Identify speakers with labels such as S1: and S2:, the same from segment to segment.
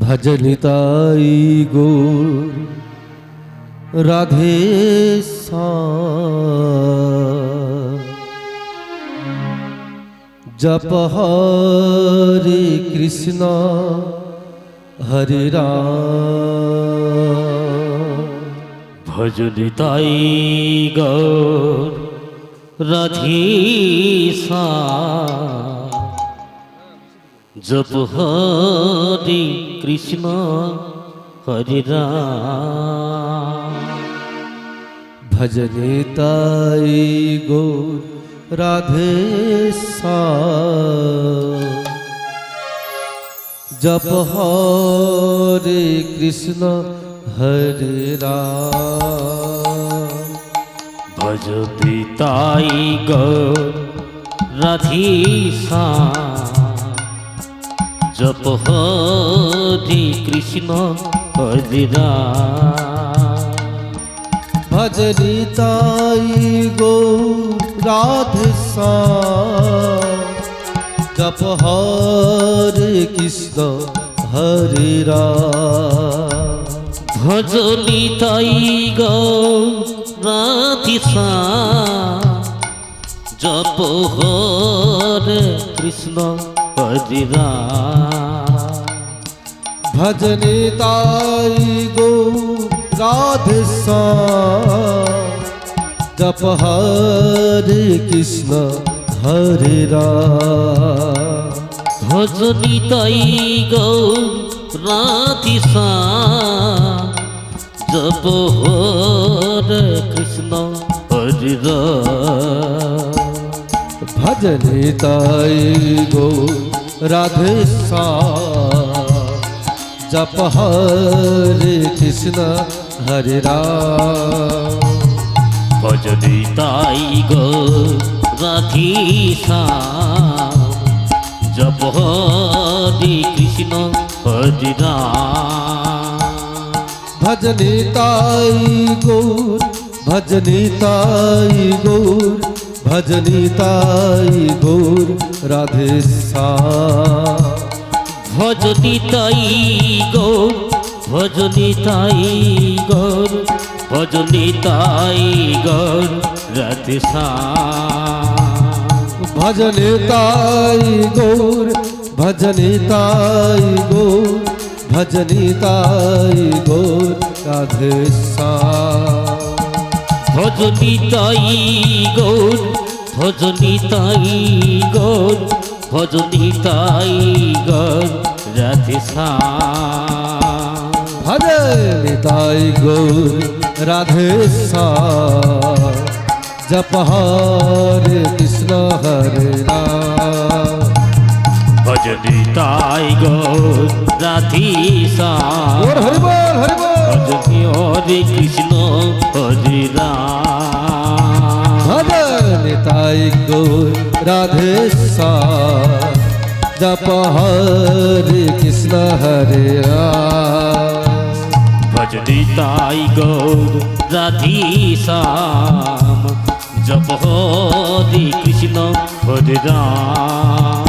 S1: ভজনিতাই গৌর রাধে শ্যাম। জপ হরে কৃষ্ণ হরে রাম।
S2: ভজনিতাই গৌর রাধে শ্যাম। জপ হরে কৃষ্ণ হরে রাম।
S1: ভজনিতাই গৌর রাধে শ্যাম। জপ হরে কৃষ্ণ হরে রাম।
S2: ভজনিতাই গৌর রাধে শ্যাম। জপ হরে কৃষ্ণ হরে রাম।
S1: ভজনিতাই গৌর রাধে শ্যাম। জপ হরে কৃষ্ণ হরে রাম।
S2: ভজনিতাই গৌর রাধে শ্যাম। জপ হরে কৃষ্ণ হরে রাম।
S1: ভজনিতাই গৌর রাধে শ্যাম। জপ হরে কৃষ্ণ হরে রাম।
S2: ভজনিতাই গৌর রাধে শ্যাম। জপ হরে কৃষ্ণ হরে রাম।
S1: ভজনিতাই গৌর রাধে শ্যাম। জপ হরে কৃষ্ণ হরে রাম।
S2: ভজনিতাই গৌর রাধে শ্যাম। জপ হরে কৃষ্ণ হরে রাম।
S1: ভজনিতাই গৌর ভজনিতাই গৌর ভজনিতাই গৌর রাধে শ্যাম।
S2: ভজনিতাই গৌর ভজনিতাই গৌর ভজনিতাই গৌর রাধে শ্যাম।
S1: ভজনিতাই গৌর ভজনিতাই গৌর ভজনিতাই গৌর রাধে শ্যাম।
S2: ভজনিতাই গৌর ভজনিতাই গৌর ভজনিতাই গৌর রাধে শ্যাম।
S1: ভজনিতাই গৌর রাধে শ্যাম। জপ হরে কৃষ্ণ হরে রাম।
S2: ভজনিতাই গৌর রাধে শ্যাম।
S1: হরি বল হরি বল।
S2: ভজনি হরে কৃষ্ণ হরে রাম।
S1: ভজনিতাই গৌর রাধে শ্যাম। জপ হরে কৃষ্ণ হরে রাম।
S2: ভজনিতাই গৌর রাধে শ্যাম। জপ হরে কৃষ্ণ হরে রাম।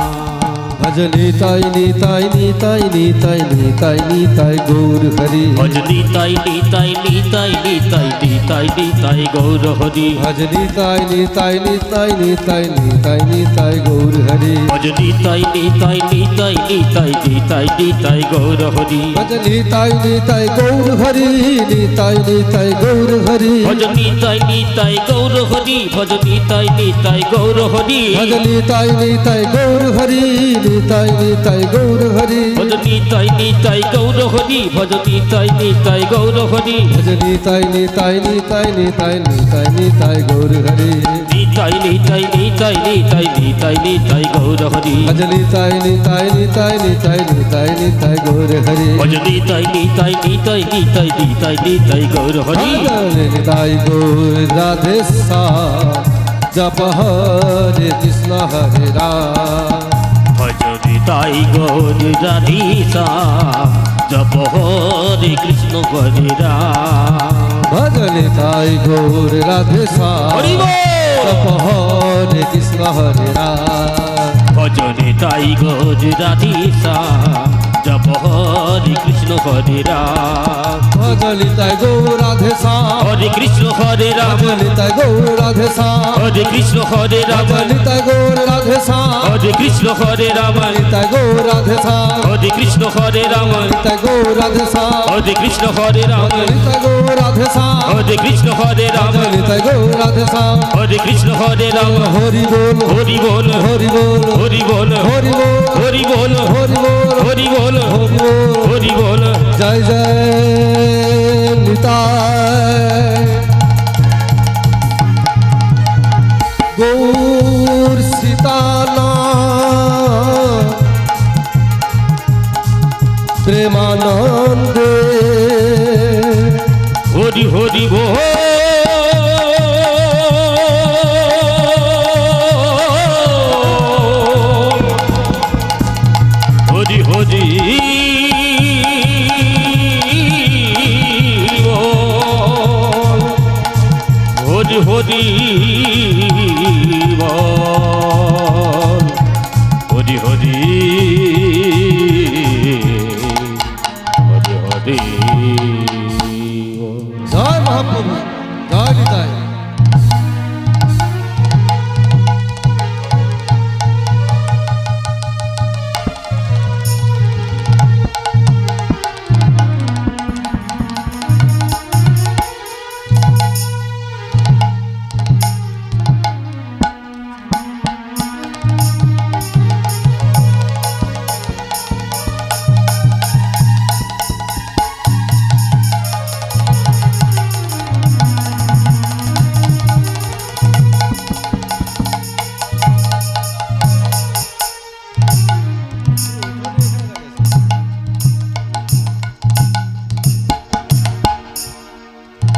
S1: ভজনিতাই নিতাই নিতাই নিতাই নিতাই নিতাই গৌর হরি।
S2: ভজনিতাই নিতাই নিতাই নিতাই নিতাই নিতাই গৌর হরি।
S1: ভজনিতাই নিতাই নিতাই নিতাই নিতাই নিতাই গৌর হরি।
S2: ভজনিতাই নিতাই নিতাই নিতাই নিতাই নিতাই গৌর হরি।
S1: ভজনিতাই নিতাই গৌর হরি নিতাই নিতাই গৌর হরি।
S2: ভজনিতাই নিতাই গৌর হরি। ভজনিতাই নিতাই গৌর হরি।
S1: ভজনিতাই নিতাই গৌর হরি নিতাই নিতাই গৌর হরি।
S2: ভজনিতাই নিতাই গৌর হরি। ভজনিতাই নিতাই গৌর হরি।
S1: ভজনিতাই নিতাই নিতাই নিতাই নিতাই নিতাই গৌর হরি।
S2: নিতাই নিতাই নিতাই নিতাই নিতাই নিতাই গৌর হরি।
S1: ভজনিতাই নিতাই নিতাই নিতাই নিতাই নিতাই গৌর হরি।
S2: ভজনিতাই নিতাই নিতাই নিতাই নিতাই নিতাই গৌর হরি।
S1: নিতাই গৌর রাধে শ্যাম। জপ হরে কৃষ্ণ হরে রাম।
S2: ভজনিতাই গৌর রাধে শ্যাম। জপ হরে কৃষ্ণ হরে রাম।
S1: ভজনিতাই গৌর রাধে শ্যাম।
S2: হরি বল।
S1: জপ হরে কৃষ্ণ হরে রাম।
S2: ভজনিতাই গৌর রাধে শ্যাম। জপ হরে কৃষ্ণ হরে রাম
S1: ভজনিতাই গৌর রাধে শ্যাম
S2: হরে কৃষ্ণ হরে রাম
S1: ভজনিতাই গৌর রাধে শ্যাম
S2: হরে কৃষ্ণ হরে রাম
S1: ভজনিতাই গৌর রাধে শ্যাম
S2: হরে কৃষ্ণ হরে রাম
S1: ভজনিতাই গৌর রাধে শ্যাম
S2: হরে কৃষ্ণ হরে রাম
S1: ভজনিতাই গৌর রাধে শ্যাম
S2: হরে কৃষ্ণ হরে রাম
S1: ভজনিতাই গৌর রাধে শ্যাম
S2: হরে কৃষ্ণ হরে রাম
S1: ভজনিতাই গৌর রাধে শ্যাম
S2: হরে কৃষ্ণ হরে রাম
S1: হরি বল
S2: হরি বল
S1: হরি বল
S2: হরি বল
S1: হরি বল
S2: হরি বল
S1: হরি বল
S2: হরি বল
S1: হরি বল
S2: হরি বল
S1: জয় জয় নিতাই গৌর সীতানা প্রেমানন্দে
S2: হরি হরি বল হরি হরি বল হরি হরি বল হরি হরি হরি হরি বল।
S1: জয় মহাপ্রভু জয় নিতাই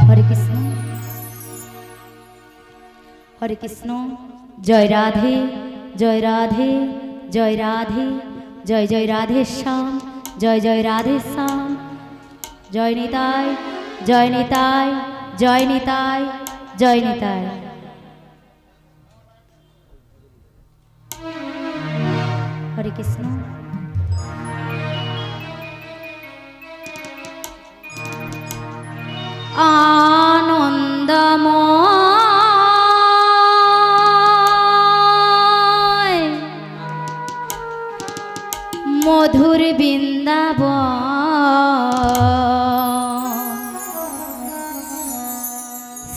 S3: হরে কৃষ্ণ হরে কৃষ্ণ জয় রাধে জয় রাধে জয় রাধে জয় জয় রাধে শ্যাম জয় জয় রাধে শ্যাম জয় নিতাই জয় নিতাই জয় নিতাই জয় নিতাই হরে কৃষ্ণ আনন্দময় মধুর বৃন্দাবন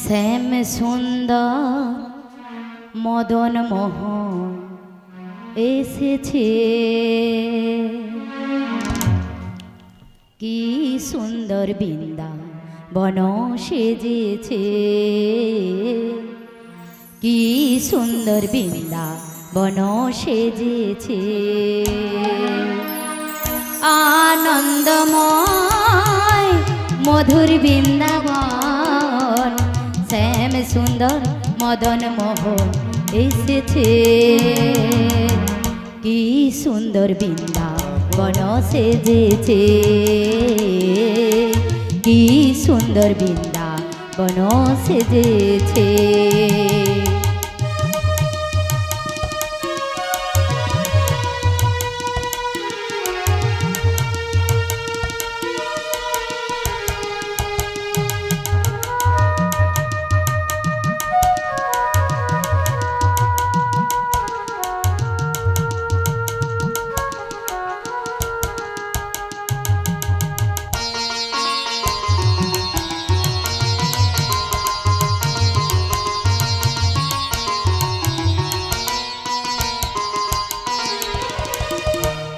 S3: শ্যাম সুন্দর মদন মোহন এসেছে কি সুন্দর বৃন্দাবন সেজেছে কি সুন্দর বৃন্দাবন সেজেছে আনন্দময় মধুর বৃন্দাবন শ্যাম সুন্দর মদন মোহন এসেছে কি সুন্দর বৃন্দাবন সেজেছে কি সুন্দর বৃন্দাবন সেজেছে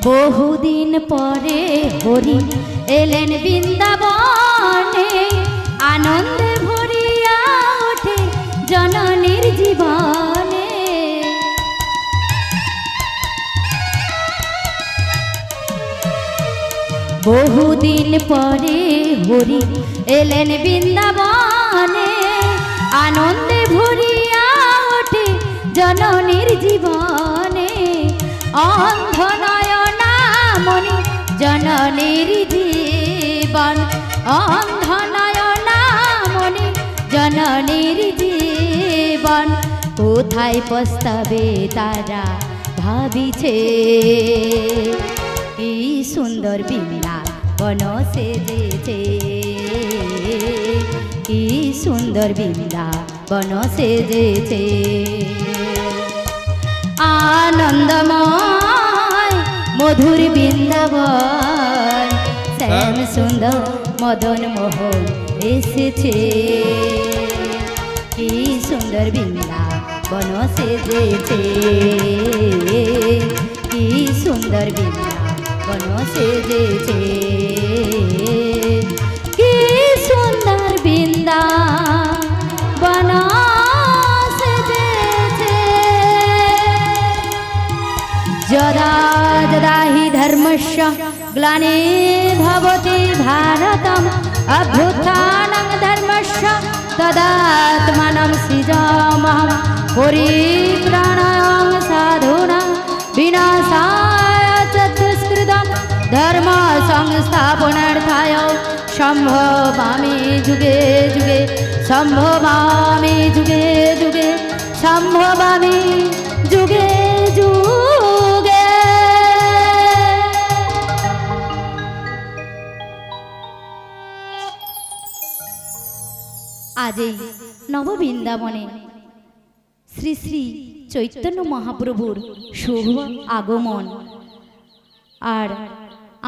S3: বহুদিন পরে হরি এলেন বৃন্দাবনে আনন্দে ভরিয়া ওঠে জননীর জীবনে বহুদিন পরে হরি এলেন বৃন্দাবনে আনন্দে ভরিয়া ওঠে জননীর জীবনে অন্ধ নয়না মনি জননীর জীবন অন্ধ নয়না মনি জননীর জীবন কোথায় পস্তাবে তারা ভাবিছে কি সুন্দর বৃন্দাবন সেজেছে, কি সুন্দর বৃন্দাবন সেজেছে। আনন্দময় মধুর বৃন্দাবন, শ্যাম সুন্দর মদন মোহন এসেছে, কি সুন্দর বৃন্দাবন সেজেছে, কি সুন্দর বৃন্দাবন সেজেছে, কি সুন্দর বৃন্দাবন সেজেছে। যদা যদা হি ধর্মস্য গ্লানির্ভবতি ভারতম অভ্যুত্থাनं ধর্মস্য তদাত্মাनं সৃজামহং পরিত্রাণায় সাধূনাং বিনাশায় চ দুষ্কৃতং ধর্ম সংস্থাপনার্থায় সম্ভবামি যুগে যুগে, সম্ভবামি যুগে যুগে, সম্ভবামি যুগে যুগে। আজ এই নববৃন্দাবনে শ্রী শ্রী চৈতন্য মহাপ্রভুর শুভ আগমন, আর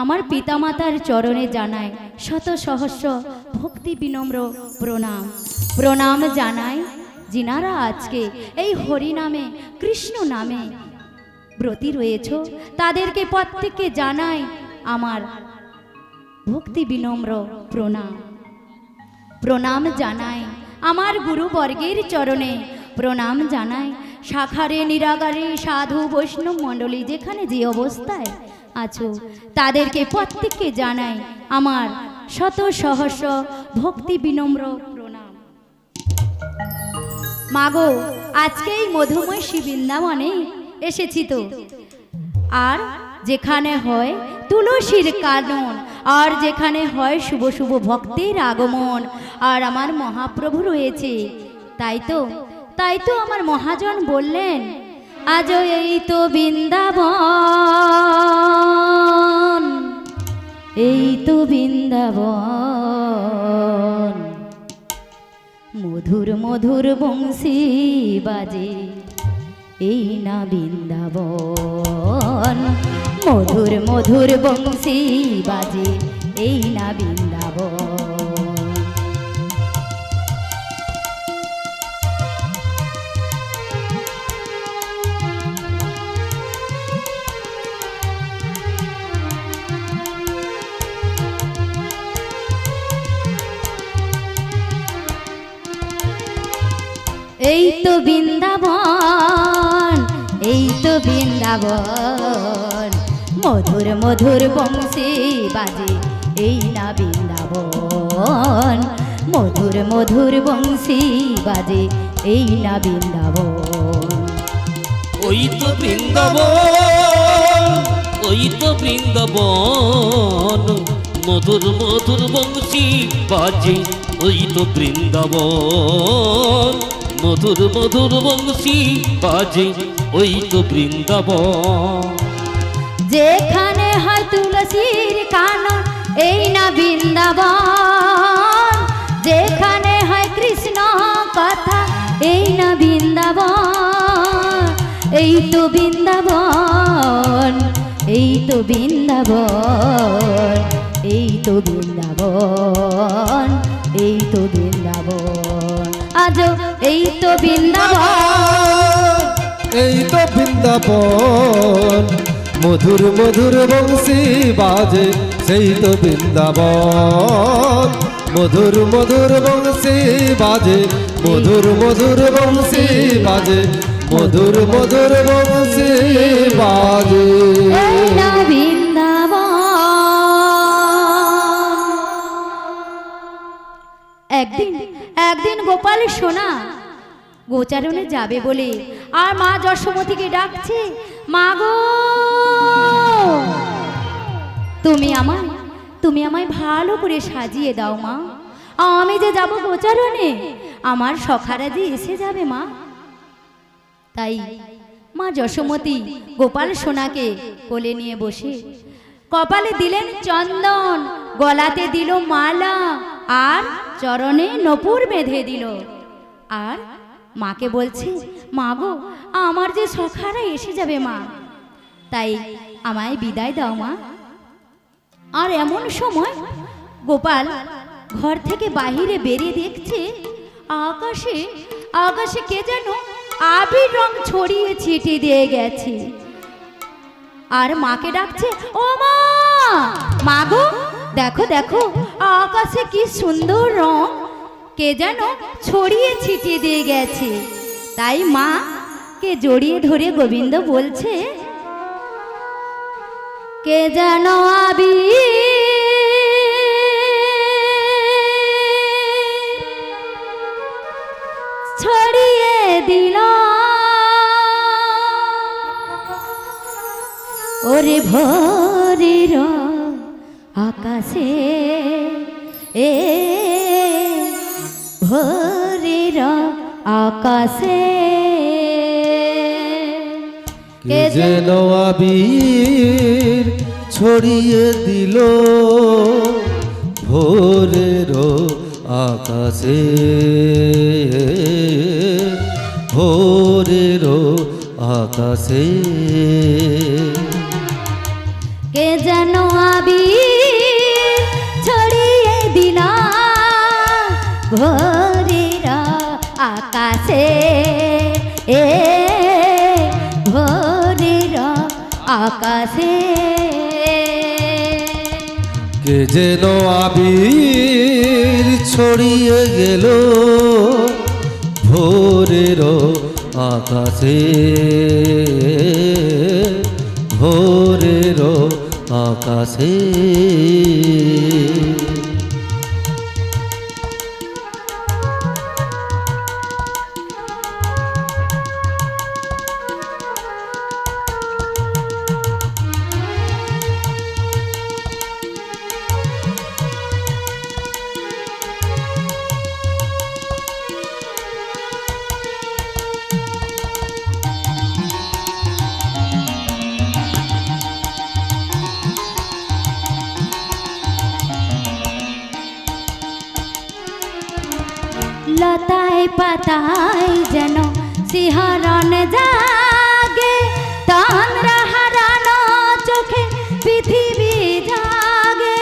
S3: আমার পিতামাতার চরণে জানাই শত সহস্র ভক্তি বিনম্র প্রণাম। প্রণাম জানাই যিনারা আজকে এই হরি নামে কৃষ্ণ নামে ব্রতী রয়েছ, তাদেরকে প্রত্যেককে জানাই আমার ভক্তি বিনম্র প্রণাম। প্রণাম জানাই আমার গুরুবর্গের চরণে, প্রণাম জানাই শাখারে নিরাকারে সাধু বৈষ্ণব মণ্ডলী যেখানে যে অবস্থায় আছো তাদেরকে প্রত্যেককে জানাই আমার শত সহস্র ভক্তি বিনম্র প্রণাম। মাগো, আজকে এই মধুময় শ্রী বৃন্দাবনে এসেছি তো, আর যেখানে হয় তুলসীর কানন, আর যেখানে হয় শুভ শুভ ভক্তের আগমন, আর আমার মহাপ্রভু রয়েছে, তাই তো আমার মহাজন বললেন আজ এই তো বৃন্দাবন, এই তো বৃন্দাবন, মধুর মধুর বংশী বাজে এই না বৃন্দাবন, মধুর মধুর বংশী বাজে এই না বৃন্দাবন। এই তো বৃন্দাবন, এই তো বৃন্দাবন, মধুর মধুর বংশী বাজে এই না বৃন্দাবন, মধুর মধুর বংশী বাজে এই না বৃন্দাবন।
S2: ওই তো বৃন্দাবন, ওই তো বৃন্দাবন, মধুর মধুর বংশী বাজে ওই তো বৃন্দাবন, মধুর মধুর বংশী বাজে ওই তো বৃন্দাবন।
S3: যেখানে হয় তুলসীর কানন এই না বৃন্দাবন, যেখানে হয় কৃষ্ণ কথা এই না বৃন্দাবন, এই তো বৃন্দাবন, এই তো বৃন্দাবন, এই তো বৃন্দাবন, এই তো বৃন্দাবন, আজ এই তো বৃন্দাবন,
S1: এই তো বৃন্দাবন, মধুর মধুর বংশী বাজে সেই তো বৃন্দাবন, মধুর মধুর বংশী বাজে, মধুর মধুর বংশী বাজে, মধুর মধুর বংশী বাজে
S3: এই না বৃন্দাবন। একদিন গোপাল সোনা গোচারণে যাবে বলে আর মা যশোমতীকে ডাকছে, মা গো তুমি আমায় ভালো করে সাজিয়ে দাও মা, আমি যে যাব গোচারণে, আমার সখারা যে এসে যাবে মা। তাই মা যশোমতী গোপাল সোনাকে কোলে নিয়ে বসে কপালে দিলেন চন্দন, গলাতে দিল মালা, আর চরণে নপুর বেঁধে দিল। আর মাকে বলছে, মা গো, আমার যে সখারা এসে যাবে মা, তাই আমায় বিদায় দাও মা। আর এমন সময় গোপাল ঘর থেকে বাহিরে বেরিয়ে দেখছে আকাশে আকাশে কে যেন আবির রং ছড়িয়ে ছিটিয়ে দিয়ে গেছে। আর মাকে ডাকছে, ও মা, মা গো, দেখো দেখো আকাশে কি সুন্দর রং কে যেন ছড়িয়ে ছিটিয়ে দিয়ে গেছে। তাই মা কে জড়িয়ে ধরে গোবিন্দ বলছে, কে যেন আবির ছড়িয়ে দিল, ওরে ভোরের আকাশে, এ ভোরের আকাশে,
S1: কে যেন আবির ছড়িয়ে দিল ভোরের আকাশে, ভোরের আকাশে।
S3: কে যেন আবির ছড়িয়ে দিল ভোরের আকাশে, এ ভোরের আকাশে।
S1: কে যেন আবির ছড়িয়ে গেল ভোরের আকাশে, ভোরের আকাশে।
S3: লতায় পাতায় যেন শিহরণ জাগে, তন্দ্রা হারানো চোখে পৃথিবী জাগে।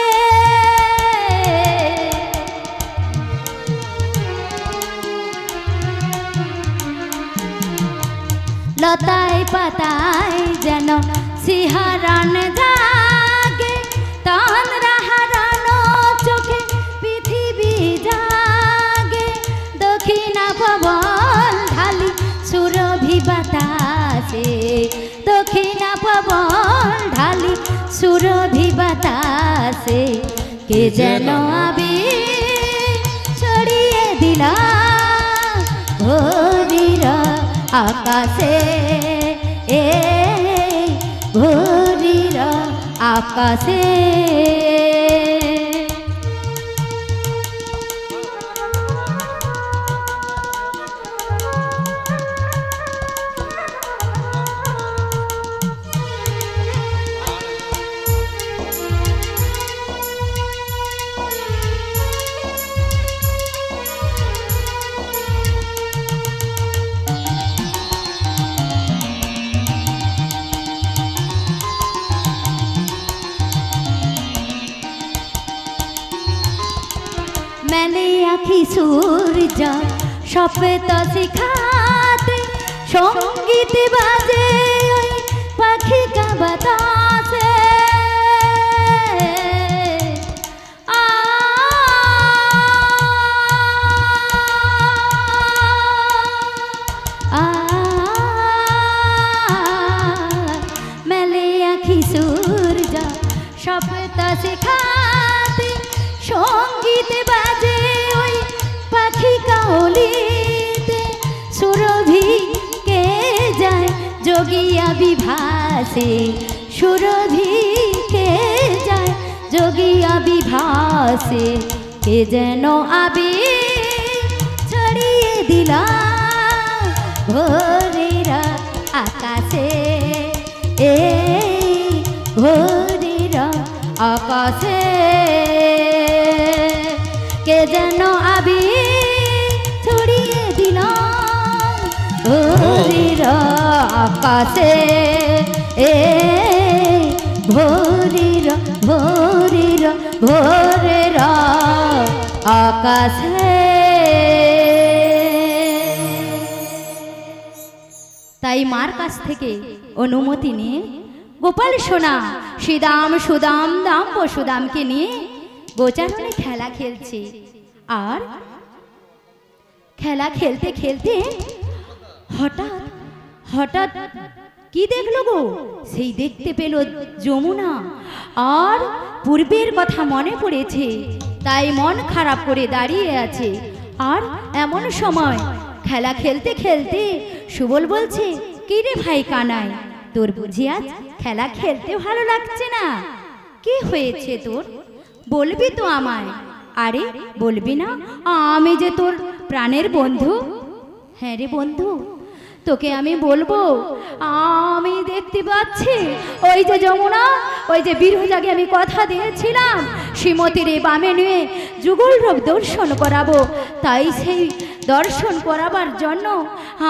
S3: লতায় পাতায় যেন শিহরণ জাগে, তন্দ্রা হারানো চোখে পৃথিবী জাগে। দক্ষিণা পবন ঢালি সুরভি বাতাসে, দক্ষিণা পবন ঢালি সুরভি বাতাসে। কে যেন আবির ছড়িয়ে দিল ভোরের আকাশে, এ ভোরের আকাশে। मैंने आखी सूरज शपथ सिखाते, संगीत बाजे ओई पाखी का बतासे। मैंने आखी सूरज शपथ सिखाते, संगीत बाजे ओई पाखी काओलिते। सुरभि के जाए जोगिया विभासे, सुरभि के जाए जोगिया विभासे। के जेनो आबिर छड़िए दिला भोरेर आकाशे, ए भोरेर আকাশে কে যেন আবি ছড়িয়ে দিল ভোরের আকাশে এ ভোরের ভোরের ভোরের আকাশে। তাই মার কাছ থেকে অনুমতি নিয়ে গোপাল সোনা শ্রীদাম সুদাম দাম পশুদামকে নিয়ে গোচারণে খেলা খেলছে। আর খেলা খেলতে খেলতে হঠাৎ হঠাৎ কি দেখলো গো? সেই দেখতে পেল যমুনা। আর পূর্বের কথা মনে পড়েছে, তাই মন খারাপ করে দাঁড়িয়ে আছে। আর এমন সময় খেলা খেলতে খেলতে সুবল বলছে, কি রে ভাই কানাই, তোর বুঝি আজ খেলা খেলতে ভালো লাগছে না? কি হয়েছে তোর? বলবি তো আমায়। আরে বলবি না? আমি যে তোর প্রাণের বন্ধু। হ্যাঁ রে বন্ধু, তোকে আমি বলবো। আমি দেখতে পাচ্ছি ওই যে যমুনা, ওই যে বিরজাকে আমি কথা দিয়েছিলাম শ্রীমতীর বামে নিয়ে যুগল রূপ দর্শন করাবো। তাই সেই দর্শন করাবার জন্য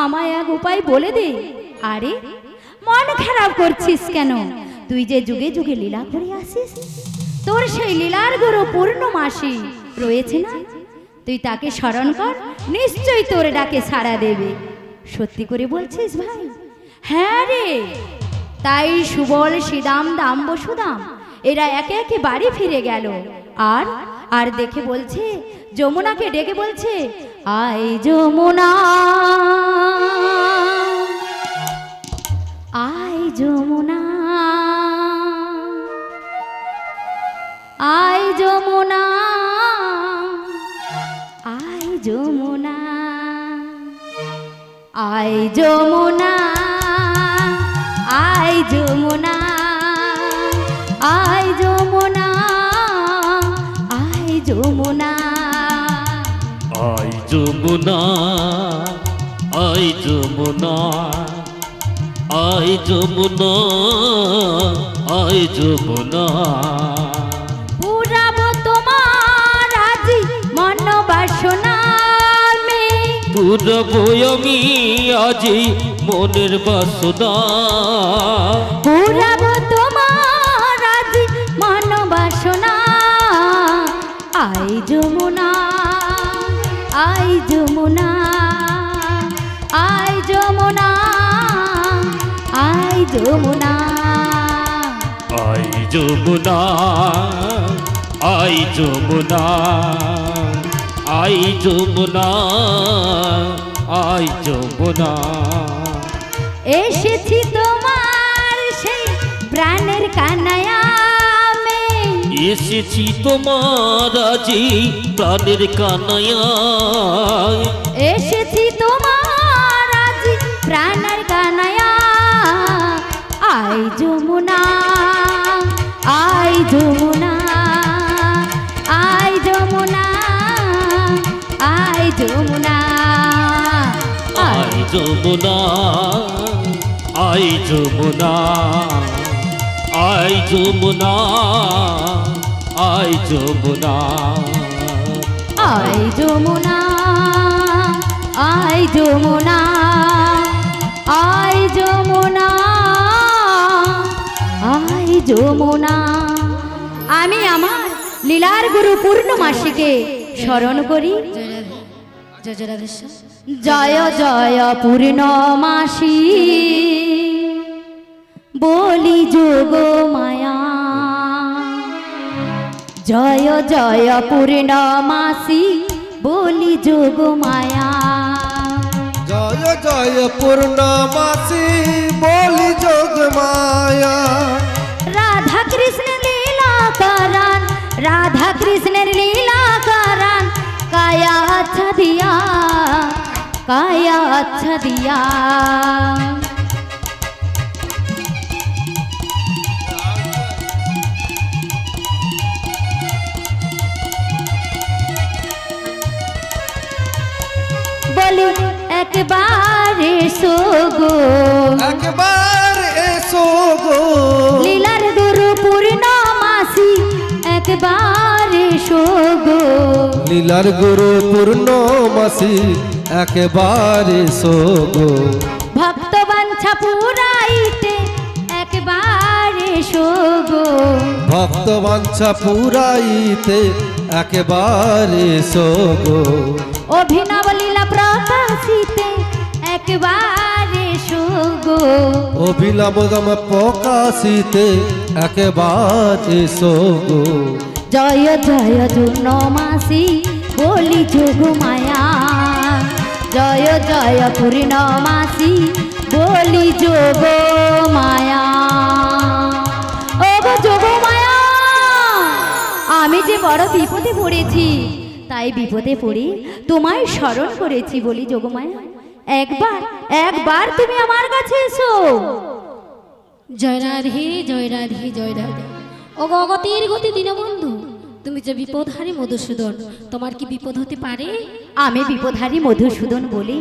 S3: আমায় এক উপায় বলে দে। আরে মন খারাপ করছিস কেন? তুই যে যুগে যুগে লীলা করে আসিস, তোর সেই লীলার গুরু পূর্ণমাসী রয়েছে না, তুই তাকে স্মরণ কর, নিশ্চয়ই তোর ডাকে সাড়া দেবে। সত্যি করে বলছিস ভাই? হ্যাঁ রে। তাই সুবল শ্রীদাম দাম বসুদাম এরা একে একে বাড়ি ফিরে গেল। আর আর দেখে বলছে, যমুনাকে ডেকে বলছে, আয় যমুনা, আয় যমুনা, আয় যমুনা, আয় যমুনা, আয় যমুনা, আয় যমুনা, আয় যমুনা, আয় যমুনা,
S2: আয় যমুনা, আয় যমুনা, আয় যমুনা, আয় যমুনা।
S3: পুরাবো তোমার আজি মন বাসনা,
S2: পুরাবো আমি আজি মনের বাসনা,
S3: পুরাবো তোমার আজি মন বাসনা। আয় যমুনা, আয় যমুনা, আয় যমুনা, আয় যমুনা,
S2: আয় যমুনা, আয় যমুনা, আয় যমুনা, আয় যমুনা।
S3: এসেছি তোমার সেই প্রাণের কানায়া,
S2: এসেছি তোমার আজি প্রাণের কানায়ায়,
S3: এসেছি তোমার আজি প্রাণের কানায়া। আয় যমুনা, আয় যমুনা, আয় যমুনা, আয় যমুনা,
S2: আয় যমুনা, আয় যমুনা, আয় যমুনা, আয় যমুনা,
S3: আয় যমুনা, আয় যমুনা, আয় যমুনা, আয় যমুনা। আমি আমার লীলার গুরু পূর্ণমাসীকে স্মরণ করি। জয় জয় পূর্ণমাসী বলি যোগ মায়া, জয় জয় পূর্ণমাসী বলি যোগ মায়া,
S1: জয় জয় পূর্ণমাসী বলি যোগ মায়া।
S3: রাধা কৃষ্ণের লীলা করান, রাধা কৃষ্ণের লীলা করান, কায়া আচ্ছা দিয়া, কায়া আচ্ছা দিয়া। বলি একবার এসো গো,
S1: একবার এসো গো,
S3: লীলার গুরু পূর্ণমাসী একবার এসো গো
S1: লীলার গুরু পূর্ণমাসী একেবারে সোগো
S3: ভক্ত বাঞ্ছা পুরাইতে একবার এসো গো
S1: ভক্ত বাঞ্ছা পুরাইতে একেবারে সোগো
S3: অভিনব লীলা প্রকাশিতে একবার এসো গো
S1: অভিলবদম প্রকাশিতে একেবারে সোগো
S3: জয় জয় পূর্ণমাসী বলি যোগ মায়া জয় জয় পূর্ণমাসী বলি যোগ মায়া ও গো যোগ মায়া আমি যে বড় বিপদে পড়েছি তাই বিপদে পড়ে তোমায় স্মরণ করেছি বলি যোগ মায়া একবার একবার তুমি আমার কাছে এসো
S4: জয় রাধে জয় রাধে জয় রাধে ও গগতির গতি দীনবন্ধু তুমি যে বিপদহারী মধুসূদন তোমার কি বিপদ হতে পারে?
S3: আমি বিপদহারী মধুসূদন বলি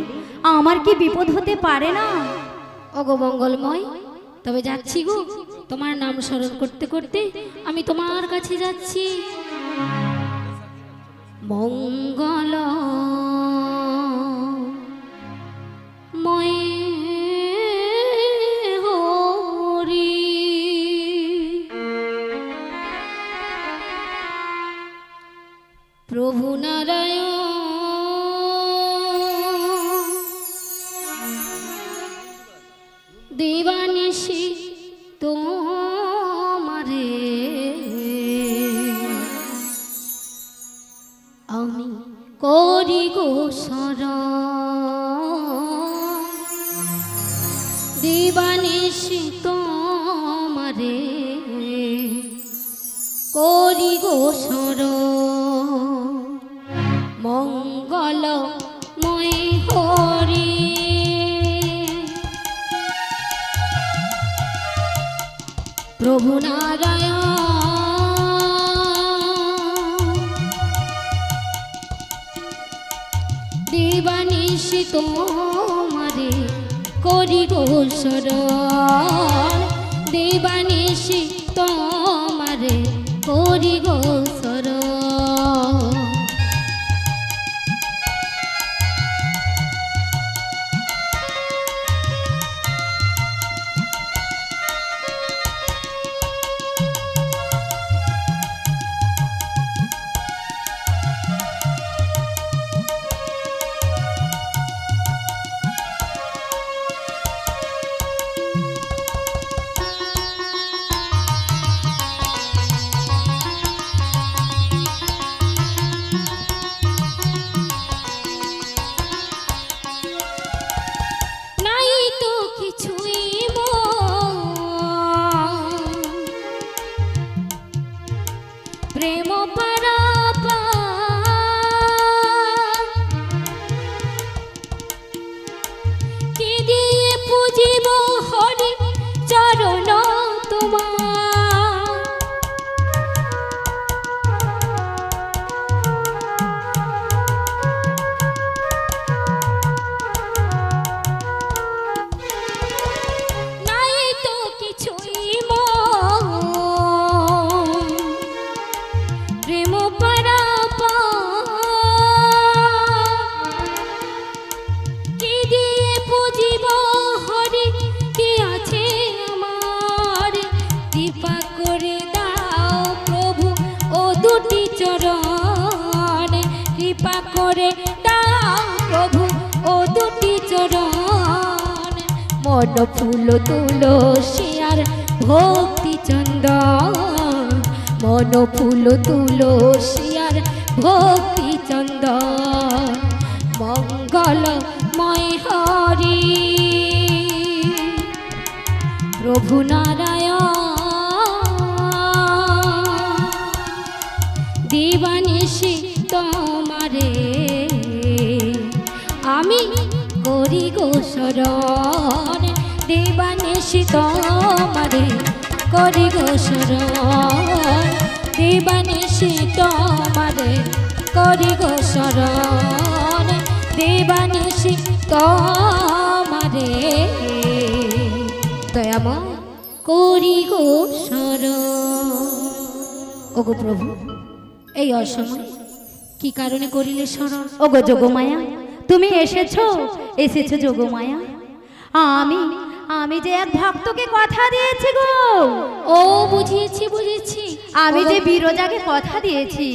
S3: আমার কি বিপদ হতে পারে না?
S4: ও গো মঙ্গলময় তবে যাচ্ছি গো তোমার নাম স্মরণ করতে করতে আমি তোমার কাছে যাচ্ছি। মঙ্গল ময় হরি প্রভু নারায়ণ দেবানিশি তোমারে আমি করি গো শরণ দেবানিশি তোমারে করি গো শরণ মঙ্গলময় হরি প্রভু নারায়ণ দেবানিশি তোমারে করি গো শরণ দেবানিশি তোমারে করি গো শরণ প্রেম কি দিয়ে পুজিব হরি চরণ তোমার নাই তো কিছুই প্রেম কি দিয়ে পুজিব হরি কি আছে আমার কৃপা করে দাও প্রভু ও দুটি চরণ কৃপা করে দাও প্রভু ও দুটি চরণ মন ফুল তুলসিয়ার ভক্তি চন্দন মন ফুল তুলসিয়ার ভক্তি চন্দন মঙ্গলময় হরি প্রভু নারায়ণ দিবানিশি তোমারে আমি করি গো শরণ দিবানিশি তোমারে করি গো শরণ দিবানিশি তোমারে করি গো শরণ দিবানিশি তোমারে দয়াময় করি গো শরণ ওগো প্রভু, এই অসময় কি কারণে করিলে স্মরণ?
S3: ওগো যোগমায়া, তুমি এসেছো এসেছো যোগমায়া। আমি আমি যে এক ভক্তকে কথা দিয়েছি গো।
S4: ও বুঝিয়েছি বুঝেছি,
S3: আমি যে বিরজাকে কথা দিয়েছি।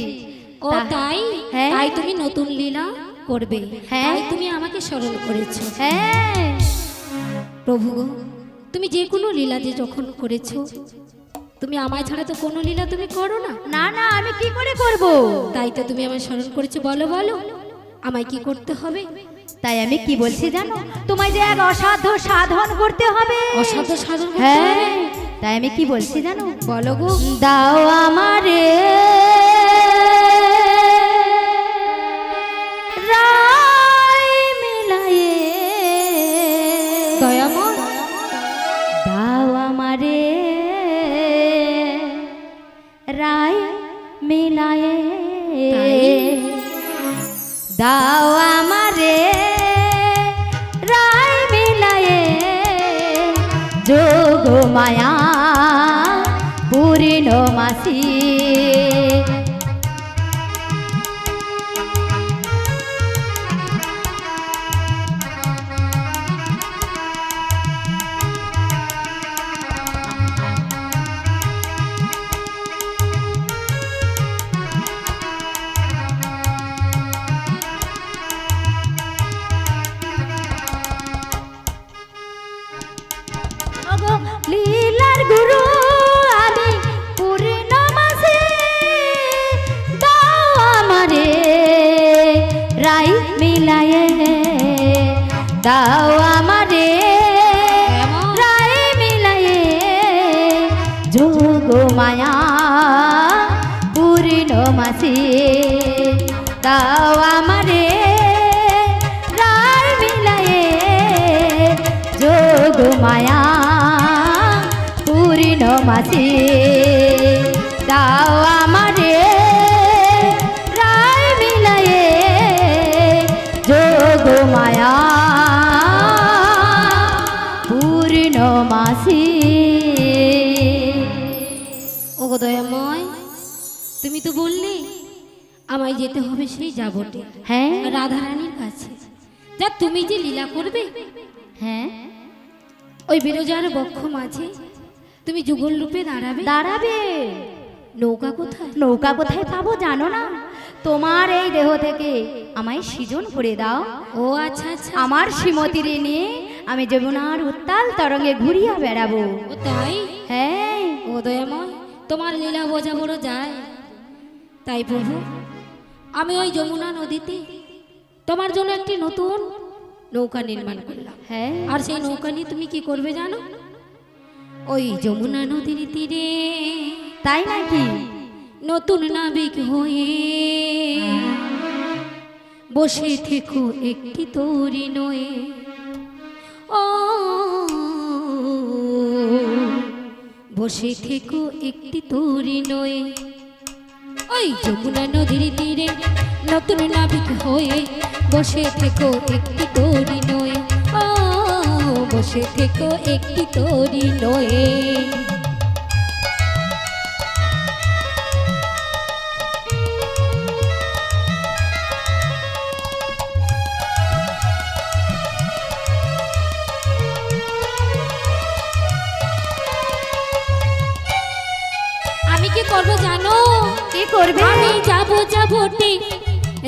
S4: ও তাই?
S3: হ্যাঁ।
S4: তাই তুমি নতুন লীলা করবে,
S3: হ্যাঁ।
S4: তাই তুমি আমাকে স্মরণ করেছো।
S3: হ্যাঁ
S4: প্রভু গো, তুমি যে কোনো লীলা যে যখন করেছো, তুমি আমায় ছাড়া তো কোনো লীলা তুমি করো না।
S3: না না, আমি কি করে করব?
S4: তাই তো তুমি আমায় স্মরণ করেছো। বলো বলো, আমায় কি করতে হবে?
S3: তাই আমি কি বলছি জানো, তোমায় যে এক অসাধ্য সাধন করতে হবে।
S4: অসাধ্য সাধন করতে
S3: হ্যাঁ,
S4: হবে?
S3: তাই আমি কি বলছি জানো,
S4: বলো গো।
S3: দাও আমারে রায় মিলায়ে,
S4: দয়াময়,
S3: দাও আমারে রায় মিলায়ে, দাও আমারে রায় মিলায়ে, যোগ মায়া পূর্ণ মাসি। লীলার গুরু আমি পূর্ণমাসে, দাও আমারে রাই মিলায়ে, দাও আমারে রাই মিলায়ে, যোগ মায়া পূর্ণমাসে, দাও আমারে রাই মিলায়ে, যোগ মায়া পূর্ণমাসি, দাও আমারে রায় মিলায়ে, যোগ মায়া পূর্ণমাসি।
S4: ওগো দয়াময়, তুমি তো বললে আমায় যেতে হবে সেই যাবটে,
S3: হ্যাঁ
S4: রাধারানীর কাছে। যা তুমি যে লীলা করবে,
S3: হ্যাঁ,
S4: ওই বিরজার বক্ষ মাঝে তুমি যুগল রূপে দাঁড়াবে।
S3: দাঁড়াবে।
S4: নৌকা কোথায়?
S3: নৌকা কোথায় পাবো জানো না? তোমার এই দেহ থেকে আমায় সৃজন করে দাও।
S4: ও আচ্ছা আচ্ছা,
S3: আমার শ্রীমতীর নিয়ে আমি যমুনার উত্তাল তরঙ্গে ঘুরিয়া বেড়াবো।
S4: ও তাই?
S3: হ্যাঁ,
S4: ও দয়াময়, তোমার লীলা বোঝা বড় যায়। তাই প্রভু, আমি ওই যমুনা নদীতে তোমার জন্য একটি নতুন নৌকা নির্মাণ করলাম।
S3: হ্যাঁ,
S4: আর সেই নৌকা নিয়ে তুমি কি করবে জানো? ওই যমুনা নদীর তীরে
S3: তাই নাকি?
S4: নতুন নাবিক হয়ে বসে থেকো একটি তরি নয়ে। ও বসে থেকো একটি তরি নয়ে, ওই যমুনা নদীর তীরে নতুন নাবিক হয়ে বসে থেকো একটি তরি নয়ে। ও বসে থেকো একটি তরি নয়ে। আমি কি করবো জানো?
S3: কি করবে?
S4: আমি যাবো যাবোটে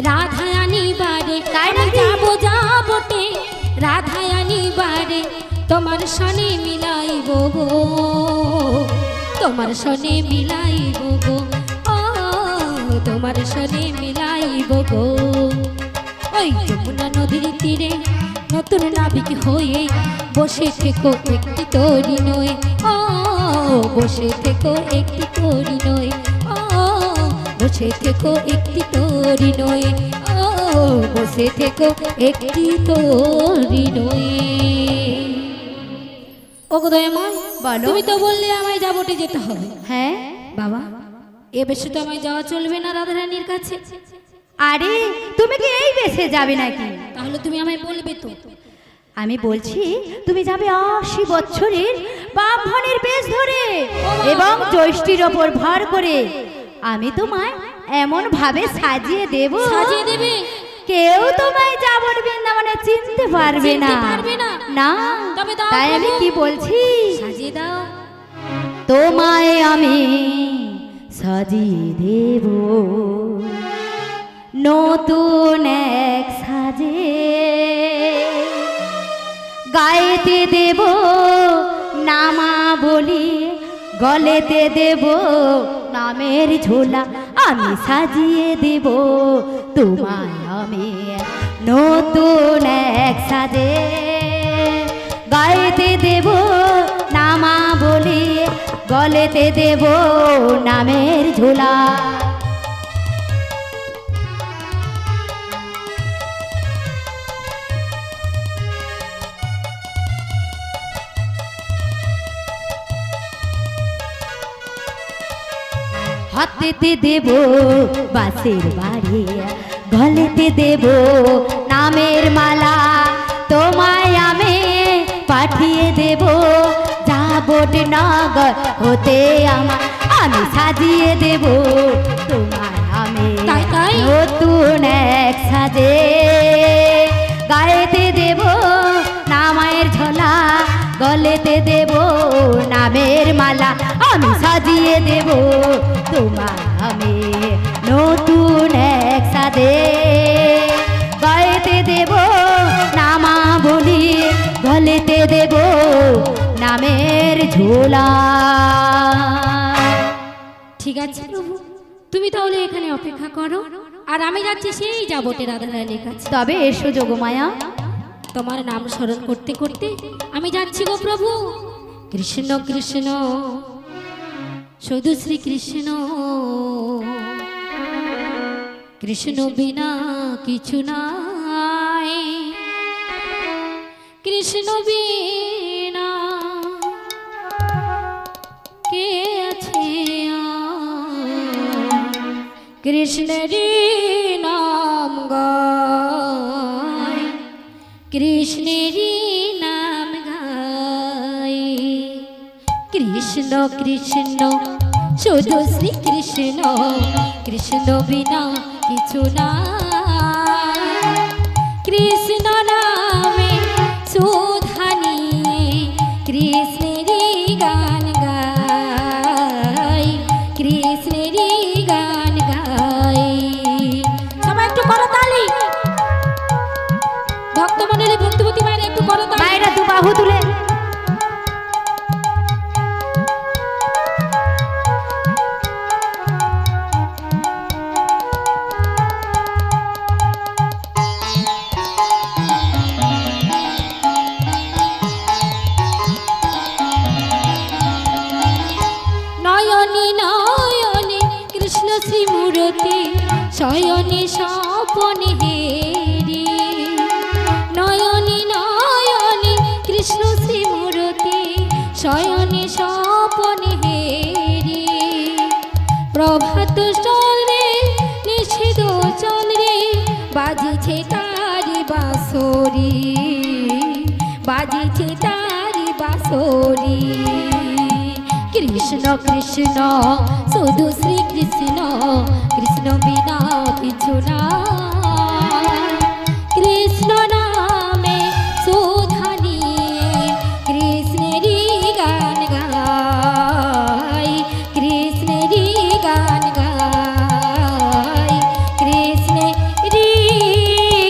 S4: রাধারানী বাড়ে।
S3: তাই
S4: আমি
S3: নাকি?
S4: যাবো যাবোটে রাধারানী বাড়ে, তোমার সনে মিলাইব গো, তোমার সনে মিলাইব গো, ও তোমার সনে মিলাইব গো। ওই যমুনা নদীর তীরে নতুন নাবিক হয়ে বসে থেকো একটি তরি নয়ে। ও বসে থেকো একটি তরি নয়ে। ও বসে থেকো একটি তরি নয়ে। ও বসে থেকো একটি তরি নয়ে। ওগো দয়াময়,
S3: বলো।
S4: তুমি তো বললে আমায় যাবোটে যেতে হবে।
S3: হ্যাঁ
S4: বাবা, এ বেশে তো আমায় যাওয়া চলবে না রাধারানীর কাছে।
S3: আরে তুমি কি এই বেশে যাবে নাকি?
S4: তাহলে তুমি আমায় বলবে তো।
S3: আমি বলছি তুমি যাবে 80 বছরের ব্রাহ্মণের বেশ ধরে এবং জ্যৈষ্ঠীর ওপর ভর করে আমি তোমায় এমন ভাবে সাজিয়ে দেব,
S4: সাজিয়ে দেবে?
S3: কেউ তোমায় যাবর বৃন্দাবনে চিনতে পারবে না।
S4: চিনতে পারবে না?
S3: না,
S4: তবে দাও
S3: তাই আমি
S4: প্রভু।
S3: কি বলছি,
S4: সাজিয়ে দাও।
S3: তোমায় আমি সাজিয়ে দেব নতুন এক সাজে, গায়েতে দেব নামা বলি, গলেতে দেব নামের ঝোলা, আমি সাজিয়ে দেব তোমায় আমি নতুন এক সাজে, গায়েতে দেব নামা বলি, গলেতে দেব নামের ঝোলা। হাতেতে দেব বাঁশের বাড়ি, গলেতে দেব নামের মালা, তোমায় আমি পাঠিয়ে দেব যাবট নগর হতে আমার, আমি সাজিয়ে দেব তোমায় আমি
S4: তাই তাই?
S3: নতুন এক সাজে, গায়েতে দেব নামের ঝোলা, গলেতে দেব নামের মালা, আমি সাজিয়ে দেব তোমায় আমি নতুন এক সাজে, গায়েতে দেব নামা বলি, গলেতে দেব নামের ঝোলা।
S4: ঠিক আছে প্রভু, তুমি তাহলে এখানে অপেক্ষা করো, আর আমি যাচ্ছি সেই যাবটে রাধারানীর কাছে।
S3: তবে এসো যোগমায়া।
S4: তোমার নাম স্মরণ করতে করতে আমি যাচ্ছি গো প্রভু। কৃষ্ণ কৃষ্ণ শুধু শ্রী কৃষ্ণ, কৃষ্ণ বিনা কিছু নাই, কৃষ্ণ বিনা কে আছে আর? কৃষ্ণের নাম গায়, কৃষ্ণের নাম গায়, কৃষ্ণ কৃষ্ণ শুধু শ্রী কৃষ্ণ, কৃষ্ণ বিনা কিছু না, কৃষ্ণ নামে সুধা নিয়ে কৃষ্ণেরই গান গাই, কৃষ্ণেরই গান গাই। সবাই একটু করো তালি, ভক্তমণ্ডলী ভক্তিবতী মায়ের একটু করো তালি।
S3: মায়েরা দু বাহু তুলে।
S4: নয়নে নয়নে কৃষ্ণ শ্রীমূরতি, শয়নে স্বপনে হেরি, নয়নে নয়নে কৃষ্ণ শ্রীমূরতি, শয়নে স্বপনে হেরি, প্রভাত চলে নিষেধ চলে, বাজিছে তারি বাঁশরি, বাজিছে তারি বাঁশরি। কৃষ্ণ কৃষ্ণ শুধু শ্রী কৃষ্ণ, কৃষ্ণ বিনা কিছু না, কৃষ্ণ নামে সুধা নিয়ে কৃষ্ণেরই গান গাই, কৃষ্ণেরই গান গাই, কৃষ্ণেরই